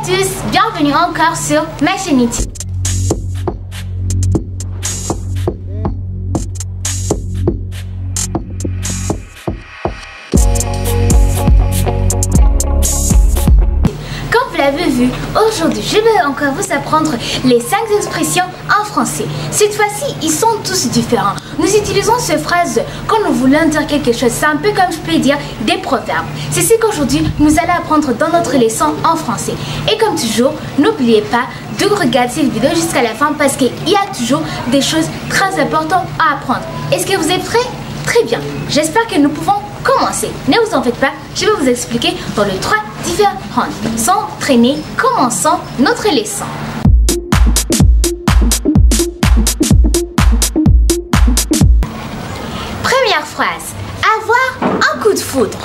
tous, bienvenue encore sur ma chaîne YouTube. Comme vous l'avez vu, aujourd'hui je vais encore vous apprendre les 5 expressions en français. Cette fois-ci, ils sont tous différents. Nous utilisons ces phrases quand nous voulons dire quelque chose. C'est un peu comme je peux dire des proverbes. C'est ce qu'aujourd'hui nous allons apprendre dans notre leçon en français. Et comme toujours, n'oubliez pas de regarder cette vidéo jusqu'à la fin parce qu'il y a toujours des choses très importantes à apprendre. Est-ce que vous êtes prêts? Très bien. J'espère que nous pouvons commencer. Ne vous en faites pas, je vais vous expliquer dans les 3 différentes. Sans traîner, commençons notre leçon. Première phrase, avoir un coup de foudre.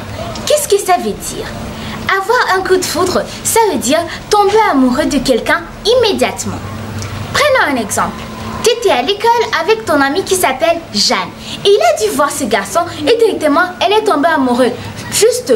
Qu'est-ce que ça veut dire? Avoir un coup de foudre, ça veut dire tomber amoureux de quelqu'un immédiatement. Prenons un exemple. Tu étais à l'école avec ton ami qui s'appelle Jeanne. Et il a dû voir ce garçon et directement, elle est tombée amoureuse. Juste,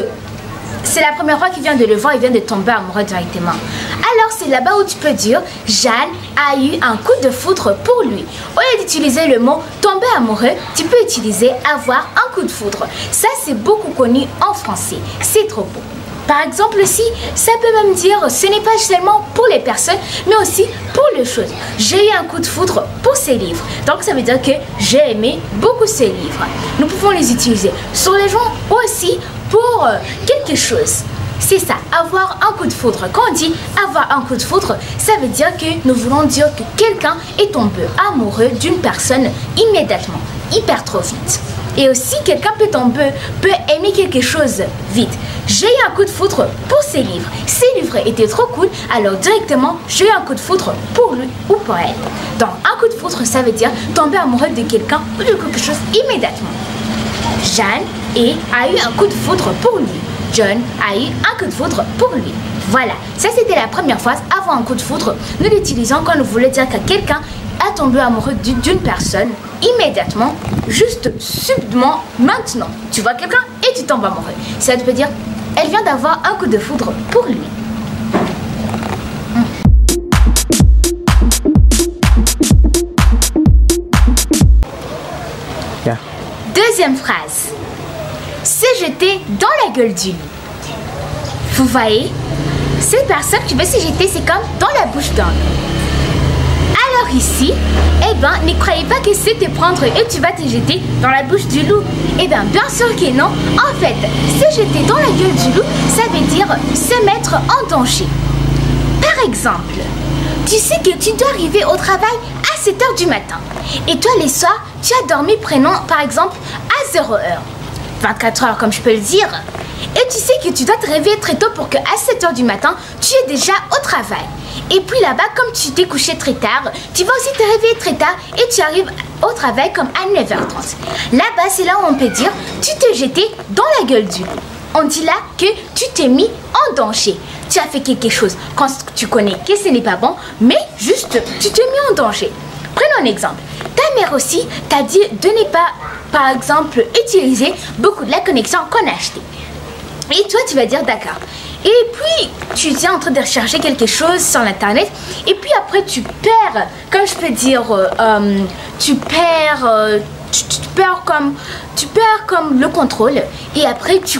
c'est la première fois qu'il vient de le voir, il vient de tomber amoureux directement. Alors c'est là-bas où tu peux dire Jeanne a eu un coup de foudre pour lui. Au lieu d'utiliser le mot tomber amoureux, tu peux utiliser avoir un coup de foudre. Ça c'est beaucoup connu en français. C'est trop beau. Par exemple aussi, ça peut même dire ce n'est pas seulement pour les personnes, mais aussi pour les choses. J'ai eu un coup de foudre pour ces livres. Donc ça veut dire que j'ai aimé beaucoup ces livres. Nous pouvons les utiliser sur les gens ou aussi pour quelque chose. C'est ça, avoir un coup de foudre. Quand on dit avoir un coup de foudre, ça veut dire que nous voulons dire que quelqu'un est tombé amoureux d'une personne immédiatement, hyper trop vite. Et aussi, quelqu'un peut aimer quelque chose vite. J'ai eu un coup de foudre pour ces livres. Ces livres étaient trop cool, alors directement, j'ai eu un coup de foudre pour lui ou pour elle. Donc, un coup de foudre, ça veut dire tomber amoureux de quelqu'un ou de quelque chose immédiatement. Jeanne a eu un coup de foudre pour lui. John a eu un coup de foudre pour lui. Voilà, ça c'était la première phrase. Avoir un coup de foudre, nous l'utilisons quand nous voulons dire que quelqu'un a tombé amoureux d'une personne immédiatement, juste subitement, maintenant. Tu vois quelqu'un et tu tombes amoureux. Ça veut dire, elle vient d'avoir un coup de foudre pour lui. Yeah. Deuxième phrase. Se jeter dans la gueule du loup. Vous voyez, cette personne qui veut se jeter, c'est comme dans la bouche d'un loup. Alors ici, eh ben, ne croyez pas que c'est te prendre et tu vas te jeter dans la bouche du loup. Eh bien, bien sûr que non. En fait, se jeter dans la gueule du loup, ça veut dire se mettre en danger. Par exemple, tu sais que tu dois arriver au travail à 7 h du matin. Et toi, les soirs, tu as dormi, prenons par exemple, à 0 h. 24 heures comme je peux le dire. Et tu sais que tu dois te réveiller très tôt pour que à 7 h du matin, tu es déjà au travail. Et puis là-bas, comme tu t'es couché très tard, tu vas aussi te réveiller très tard et tu arrives au travail comme à 9 h 30. Là-bas, c'est là où on peut dire tu t'es jeté dans la gueule du loup. On dit là que tu t'es mis en danger. Tu as fait quelque chose quand tu connais que ce n'est pas bon, mais juste tu t'es mis en danger. Prenons un exemple. Ta mère aussi t'a dit de ne pas, par exemple, utiliser beaucoup de la connexion qu'on a achetée. Et toi, tu vas dire d'accord. Et puis, tu es en train de rechercher quelque chose sur Internet. Et puis après, tu perds, comme je peux dire, tu perds comme le contrôle. Et après, tu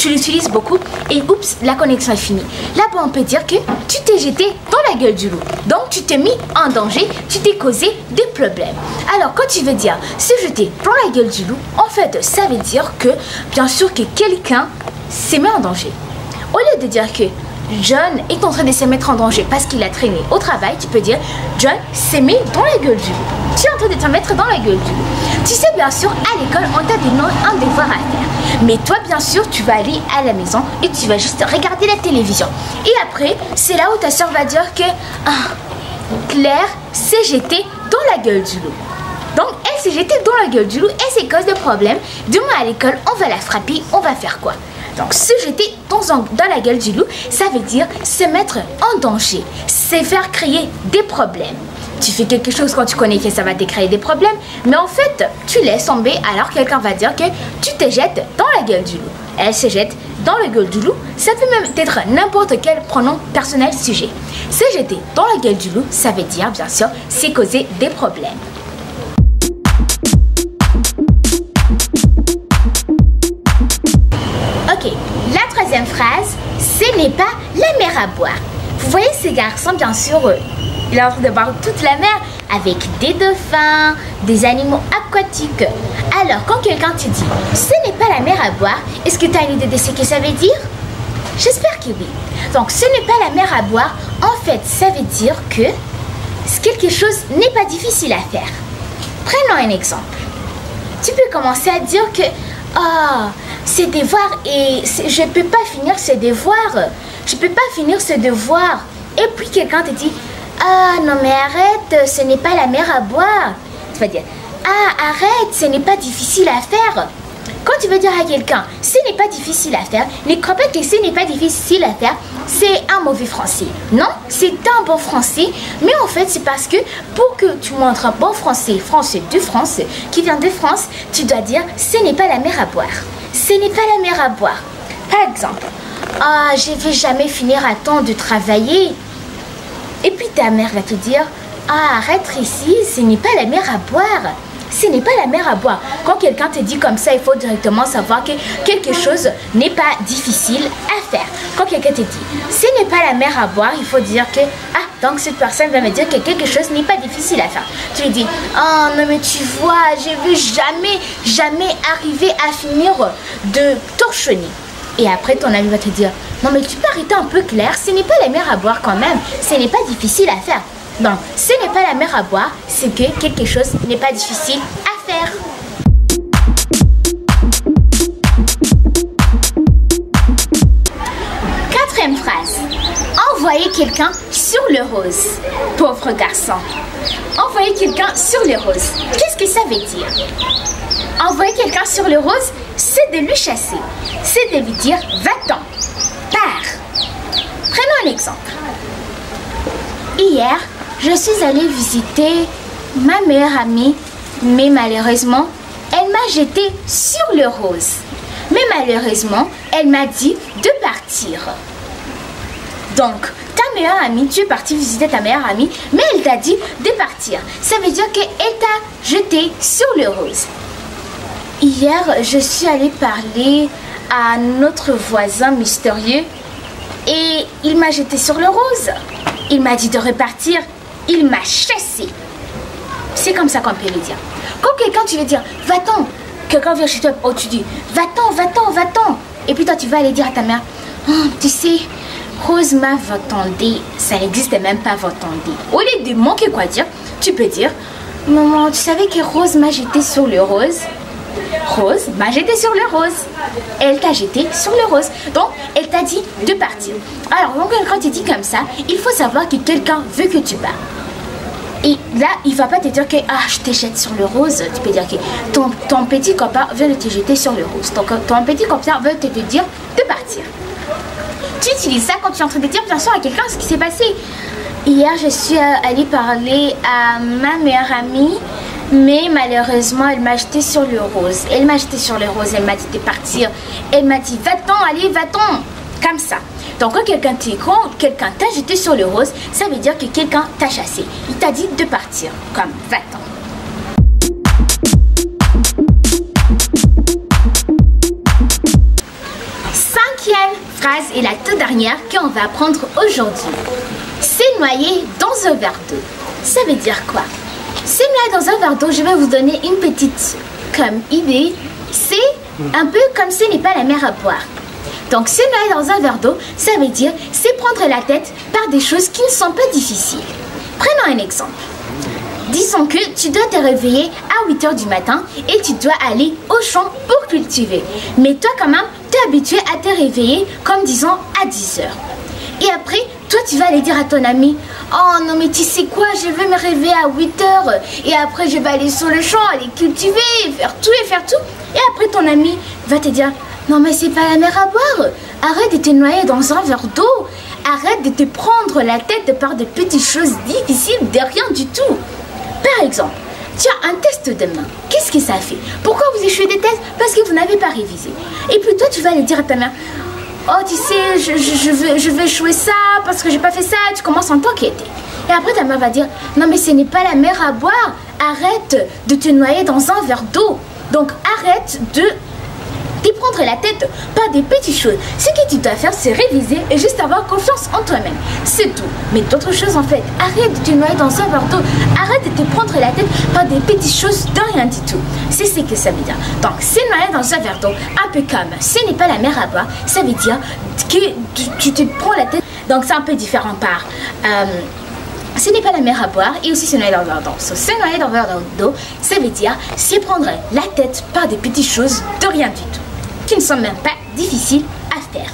l'utilises beaucoup. Et oups, la connexion est finie. Là-bas, on peut dire que tu t'es jeté dans la gueule du loup. Donc, tu t'es mis en danger. Tu t'es causé des problèmes. Alors, quand tu veux dire se jeter dans la gueule du loup, en fait, ça veut dire que, bien sûr, que quelqu'un s'est mis en danger. Au lieu de dire que John est en train de se mettre en danger parce qu'il a traîné au travail, tu peux dire John s'est mis dans la gueule du loup. Tu es en train de te mettre dans la gueule du loup. Tu sais, bien sûr, à l'école, on t'a donné un devoir à faire. Mais toi, bien sûr, tu vas aller à la maison et tu vas juste regarder la télévision. Et après, c'est là où ta soeur va dire que Claire s'est jetée dans la gueule du loup. Donc, elle s'est jetée dans la gueule du loup et c'est cause de problème. Demain à l'école, on va la frapper, on va faire quoi? Donc, se jeter dans la gueule du loup, ça veut dire se mettre en danger, c'est faire créer des problèmes. Tu fais quelque chose quand tu connais que ça va te créer des problèmes, mais en fait, tu laisses tomber, alors quelqu'un va dire que tu te jettes dans la gueule du loup. Elle se jette dans la gueule du loup, Ça peut même être n'importe quel pronom personnel sujet. Se jeter dans la gueule du loup, ça veut dire, bien sûr, c'est causer des problèmes. Ok, la troisième phrase, ce n'est pas la mer à boire. Vous voyez ces garçons, bien sûr, ils ont de boire toute la mer avec des dauphins, des animaux aquatiques. Alors, quand quelqu'un te dit « ce n'est pas la mer à boire », est-ce que tu as une idée de ce que ça veut dire? J'espère que oui. Donc, ce n'est pas la mer à boire, en fait, ça veut dire que quelque chose n'est pas difficile à faire. Prenons un exemple. Tu peux commencer à dire que « oh, ces devoirs, et je ne peux pas finir ce devoir. Je ne peux pas finir ce devoir. » Et puis, quelqu'un te dit « ah, non, mais arrête, ce n'est pas la mer à boire. » Tu vas dire « ah, arrête, ce n'est pas difficile à faire. » Quand tu veux dire à quelqu'un « ce n'est pas difficile à faire », ne crois pas que ce n'est pas difficile à faire, c'est un mauvais français. Non, c'est un bon français, mais en fait, c'est parce que pour que tu montres un bon français, français de France, qui vient de France, tu dois dire « ce n'est pas la mer à boire. » Ce n'est pas la mer à boire. Par exemple, « ah, je ne vais jamais finir à temps de travailler. » Et puis ta mère va te dire « ah, arrête ici, ce n'est pas la mer à boire. » Ce n'est pas la mer à boire. Quand quelqu'un te dit comme ça, il faut directement savoir que quelque chose n'est pas difficile à faire. Quand quelqu'un te dit « ce n'est pas la mer à boire », il faut dire que « ah, donc cette personne va me dire que quelque chose n'est pas difficile à faire. » Tu lui dis « oh non mais tu vois, je ne vais jamais arriver à finir de torchonner. » Et après ton ami va te dire « non mais tu peux arrêter un peu clair, ce n'est pas la mer à boire quand même, ce n'est pas difficile à faire. » Donc, ce n'est pas la mer à boire, c'est que quelque chose n'est pas difficile à faire. Quatrième phrase. Envoyer quelqu'un sur le rose. Pauvre garçon. Envoyer quelqu'un sur le rose. Qu'est-ce que ça veut dire? Envoyer quelqu'un sur le rose, c'est de lui chasser. C'est de lui dire « va-t'en, pars ». Prenons un exemple. Hier, je suis allée visiter ma meilleure amie, mais malheureusement, elle m'a jeté sur le rose. Mais malheureusement, elle m'a dit de partir. Donc, ta meilleure amie, tu es partie visiter ta meilleure amie, mais elle t'a dit de partir. Ça veut dire qu'elle t'a jeté sur le rose. Hier, je suis allée parler à notre voisin mystérieux et il m'a jeté sur le rose. Il m'a dit de repartir. Il m'a chassé. C'est comme ça qu'on peut le dire. Quand quelqu'un, tu veux dire, va-t'en. Quelqu'un vient chez toi, oh, tu dis, va-t'en, va-t'en, va-t'en. Et puis toi, tu vas aller dire à ta mère, oh, tu sais, Rose m'a votandé. Ça n'existe même pas votandé. Au lieu de manquer quoi dire, tu peux dire, maman, tu savais que Rose m'a jeté sur le rose? Rose m'a jeté sur le rose. Elle t'a jeté sur le rose. Donc, elle t'a dit de partir. Alors, quand quelqu'un te dit comme ça, il faut savoir que quelqu'un veut que tu pars. Et là, il ne va pas te dire que je te jette sur le rose. Tu peux dire que ton petit copain vient de te jeter sur le rose. Donc, ton petit copain veut te dire de partir. Tu utilises ça quand tu es en train de dire bien sûr à quelqu'un ce qui s'est passé. Hier, je suis allée parler à ma meilleure amie. Mais malheureusement, elle m'a jeté sur le rose. Elle m'a jeté sur le rose, elle m'a dit de partir. Elle m'a dit, va-t'en, allez, va-t'en. Comme ça. Donc, quand quelqu'un t'a jeté sur le rose, ça veut dire que quelqu'un t'a chassé. Il t'a dit de partir. Comme, va-t'en. Cinquième phrase et la toute dernière qu'on va apprendre aujourd'hui. C'est noyer dans un verre d'eau. Ça veut dire quoi? C'est noyer dans un verre d'eau, je vais vous donner une petite idée. C'est un peu comme ce n'est pas la mer à boire. Donc, se noyer dans un verre d'eau, ça veut dire c'est prendre la tête par des choses qui ne sont pas difficiles. Prenons un exemple. Disons que tu dois te réveiller à 8 h du matin et tu dois aller au champ pour cultiver. Mais toi, quand même, tu es habitué à te réveiller comme disons à 10 h. Et après, toi, tu vas aller dire à ton ami, oh non, mais tu sais quoi, je vais me réveiller à 8 h. Et après, je vais aller sur le champ, aller cultiver, faire tout et faire tout. Et après, ton ami va te dire, non, mais c'est pas la mer à boire. Arrête de te noyer dans un verre d'eau. Arrête de te prendre la tête par de petites choses difficiles de rien du tout. Par exemple, tu as un test demain. Qu'est-ce que ça fait? Pourquoi vous échouez des tests? Parce que vous n'avez pas révisé. Et puis toi, tu vas aller dire à ta mère, oh tu sais, je vais échouer ça parce que j'ai pas fait ça, tu commences à t'inquiéter. Et après ta mère va dire, non mais ce n'est pas la mer à boire, arrête de te noyer dans un verre d'eau. Donc arrête de te prendre la tête par des petites choses. Ce que tu dois faire, c'est réviser et juste avoir confiance en toi-même. C'est tout. Mais d'autres choses en fait, arrête de te noyer dans un verre d'eau. Arrête de te prendre la tête par des petites choses de rien du tout. C'est ce que ça veut dire. Donc, se noyer dans un verre d'eau, un peu comme ce n'est pas la mer à boire, ça veut dire que tu te prends la tête. Donc, c'est un peu différent par... ce n'est pas la mer à boire et aussi se noyer dans un verre d'eau. Se noyer dans un verre d'eau, ça veut dire se prendre la tête par des petites choses de rien du tout, qui ne sont même pas difficiles à faire.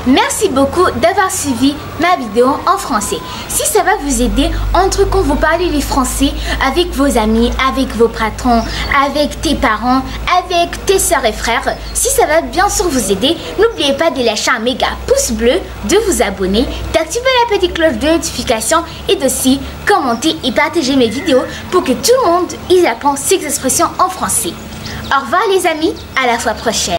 Merci beaucoup d'avoir suivi ma vidéo en français. Si ça va vous aider entre quand vous parlez le français avec vos amis, avec vos patrons, avec tes parents, avec tes soeurs et frères, si ça va bien sûr vous aider, n'oubliez pas de lâcher un méga pouce bleu, de vous abonner, d'activer la petite cloche de notification et d'aussi commenter et partager mes vidéos pour que tout le monde y apprenne ces expressions en français. Au revoir les amis, à la fois prochaine.